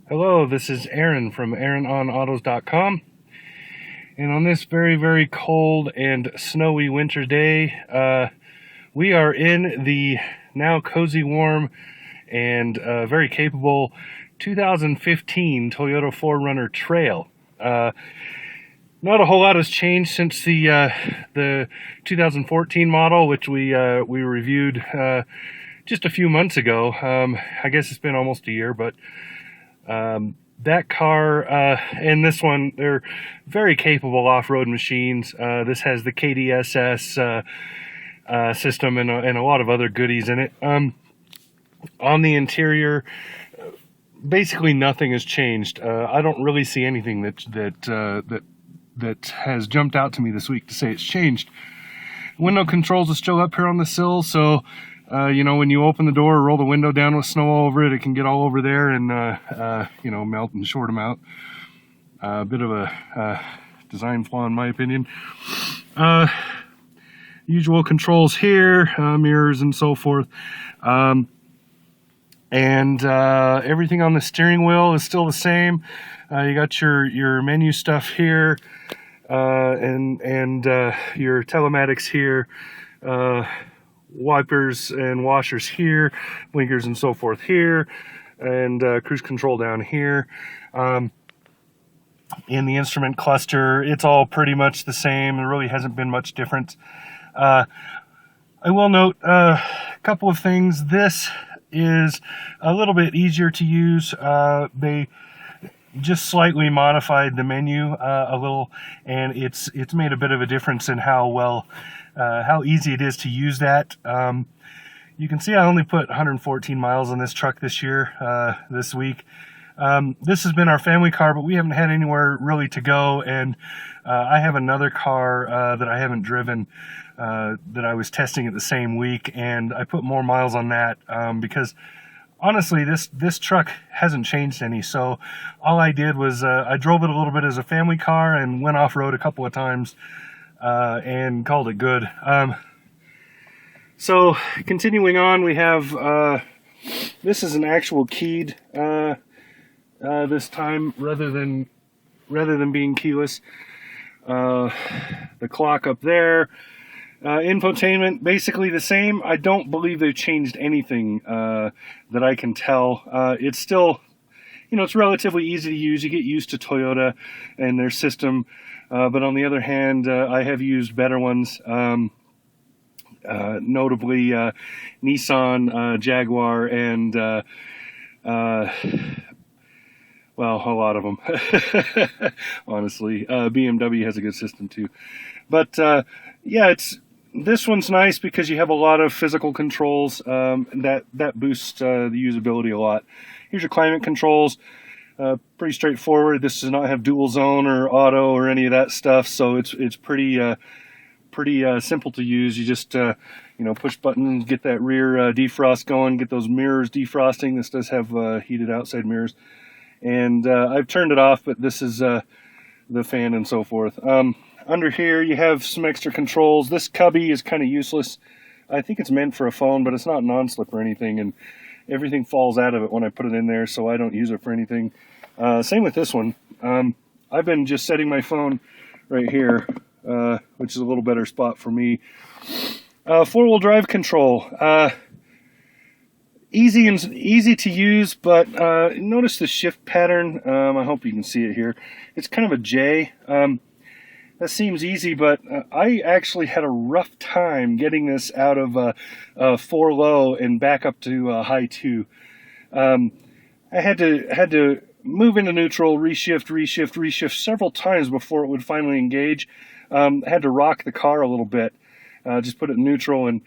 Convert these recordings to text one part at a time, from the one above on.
Hello, this is Aaron from AaronOnAutos.com, and on this very, very cold and snowy winter day, we are in the now cozy, warm, and very capable 2015 Toyota 4Runner Trail. Not a whole lot has changed since the 2014 model, which we reviewed just a few months ago. I guess it's been almost a year, but that car and this one, they're very capable off-road machines. This has the KDSS system and a lot of other goodies in it. On the interior, basically nothing has changed. I don't really see anything that has jumped out to me this week to say it's changed. Window controls are still up here on the sill, so when you open the door or roll the window down with snow all over it, it can get all over there and, melt and short them out. A bit of a design flaw in my opinion. Usual controls here, mirrors and so forth. Everything on the steering wheel is still the same. You got your menu stuff here, and your telematics here. Wipers and washers here, blinkers and so forth here, and cruise control down here. In the instrument cluster, it's all pretty much the same. There really hasn't been much difference. I will note a couple of things. This is a little bit easier to use. They just slightly modified the menu a little, and it's made a bit of a difference in how easy it is to use that. You can see I only put 114 miles on this truck this year, this week. This has been our family car, but we haven't had anywhere really to go, and I have another car that I haven't driven that I was testing it the same week, and I put more miles on that because honestly, this truck hasn't changed any. So all I did was I drove it a little bit as a family car and went off-road a couple of times and called it good. So continuing on, we have this is an actual keyed this time rather than being keyless. The clock up there. Infotainment, basically the same. I don't believe they've changed anything that I can tell. It's still, it's relatively easy to use. You get used to Toyota and their system. But on the other hand, I have used better ones, notably Nissan, Jaguar, and, well, a lot of them, honestly. BMW has a good system too. But yeah, this one's nice because you have a lot of physical controls that boosts the usability a lot. Here's your climate controls. Pretty straightforward. This does not have dual zone or auto or any of that stuff, so it's pretty simple to use. You just push buttons, get that rear defrost going, get those mirrors defrosting. This does have heated outside mirrors, and I've turned it off, but this is the fan and so forth. Under here you have some extra controls. This cubby is kind of useless. I think it's meant for a phone, but it's not non-slip or anything, and everything falls out of it when I put it in there, so I don't use it for anything. Same with this one. I've been just setting my phone right here, which is a little better spot for me. Four-wheel drive control. Easy to use, but notice the shift pattern. I hope you can see it here. It's kind of a J. That seems easy, but I actually had a rough time getting this out of 4 low and back up to high 2. I had to move into neutral, reshift several times before it would finally engage. I had to rock the car a little bit, just put it in neutral and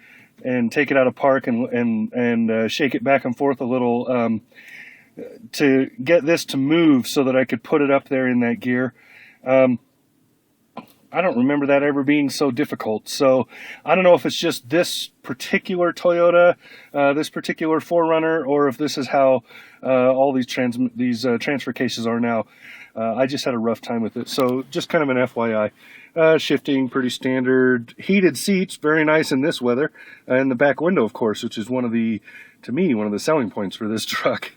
take it out of park and shake it back and forth a little to get this to move so that I could put it up there in that gear. I don't remember that ever being so difficult. So I don't know if it's just this particular Toyota, this particular 4Runner, or if this is how all these transfer cases are now. I just had a rough time with it. So just kind of an FYI. Shifting, pretty standard. Heated seats, very nice in this weather. And the back window, of course, which is one of the selling points for this truck.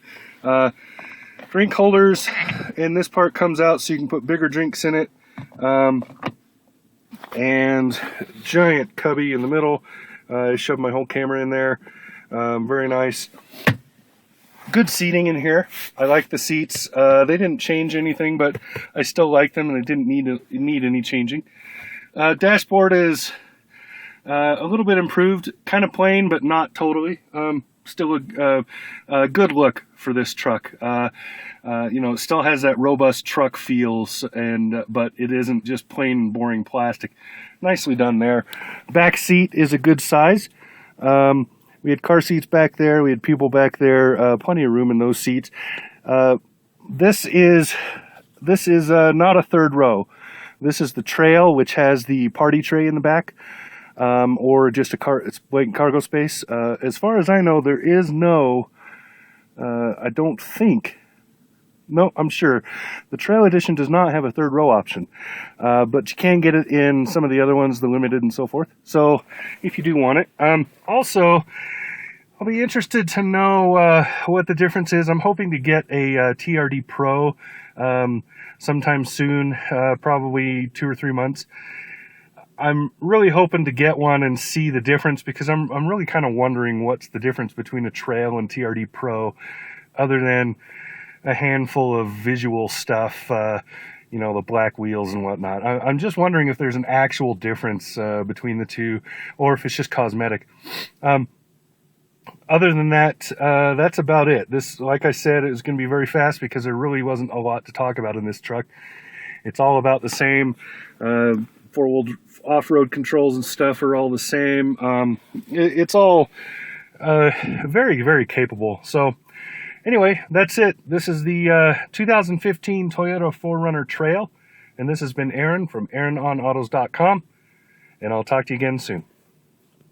drink holders, and this part comes out so you can put bigger drinks in it. And giant cubby in the middle. I shoved my whole camera in there. Very nice. Good seating in here. I like the seats. They didn't change anything, but I still like them, and it didn't need any changing. Dashboard is a little bit improved, kind of plain, but not totally. Still a good look for this truck. You know, it still has that robust truck feels, but it isn't just plain and boring plastic. Nicely done there. Back seat is a good size. We had car seats back there. We had people back there. Plenty of room in those seats. This is not a third row. This is the Trail, which has the party tray in the back. Or just it's blatant cargo space. As far as I know, there is no, I don't think, no, I'm sure, the Trail Edition does not have a third row option, but you can get it in some of the other ones, the Limited and so forth, so if you do want it. Also, I'll be interested to know what the difference is. I'm hoping to get a TRD Pro sometime soon, probably 2 or 3 months. I'm really hoping to get one and see the difference, because I'm really kind of wondering what's the difference between a Trail and TRD Pro, other than a handful of visual stuff, you know, the black wheels and whatnot. I'm just wondering if there's an actual difference between the two, or if it's just cosmetic. Other than that, that's about it. This, like I said, it was going to be very fast because there really wasn't a lot to talk about in this truck. It's all about the same. Four-wheel off-road controls and stuff are all the same. It's all very, very capable. So anyway, that's it. This is the 2015 Toyota 4Runner Trail, and this has been Aaron from AaronOnAutos.com, and I'll talk to you again soon.